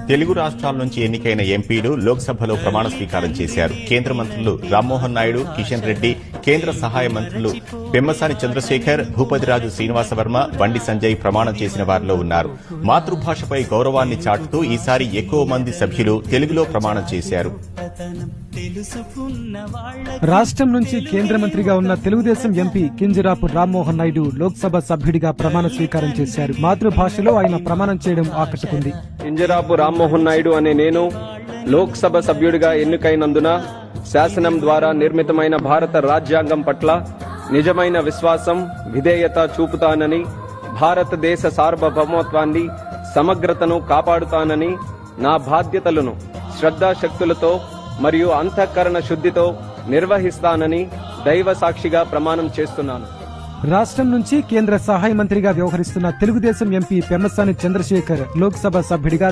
తెలుగు రాష్ట్రాల నుంచి ఎన్నికైన ఎంపీలు లోక్సభలో ప్రమాణ స్వీకారం చేశారు. కేంద్ర మంత్రులు రామ్మోహన్ నాయుడు, కిషన్ రెడ్డి, కేంద్ర సహాయ మంత్రులు పెమ్మసాని చంద్రశేఖర్, భూపతిరాజు శ్రీనివాసవర్మ, బండి సంజయ్ ప్రమాణం చేసిన వారిలో ఉన్నారు. మాతృభాషపై గౌరవాన్ని చాటుతూ ఈసారి ఎక్కువ మంది సభ్యులు తెలుగులో ప్రమాణం చేశారు. రాష్ట్రం నుంచి కేంద్ర మంత్రిగా ఉన్న తెలుగుదేశం ఎంపీ కింజరాపు రామ్మోహన్ నాయుడు లోక్సభ సభ్యుడిగా ప్రమాణ స్వీకారం చేశారు. మాతృభాషలో ఆయన ప్రమాణం చేయడం ఆకట్టుకుంది. కింజరాపు రామ్మోహన్ నాయుడు అనే నేను లోక్సభ సభ్యుడిగా ఎన్నికైనందున శాసనం ద్వారా నిర్మితమైన భారత రాజ్యాంగం పట్ల నిజమైన విశ్వాసం, విధేయత చూపుతానని, భారతదేశ సార్వభౌమత్వాన్ని, సమగ్రతను కాపాడుతానని, నా బాధ్యతలను శ్రద్ధాశక్తులతో మరియు అంతఃకరణ శుద్ధితో నిర్వహిస్తానని దైవ సాక్షిగా ప్రమాణం చేస్తున్నాను. రాష్ట్రం నుంచి కేంద్ర సహాయ మంత్రిగా వ్యవహరిస్తున్న తెలుగుదేశం ఎంపీ పెమ్మసాని చంద్రశేఖర్ లోక్సభ సభ్యుడిగా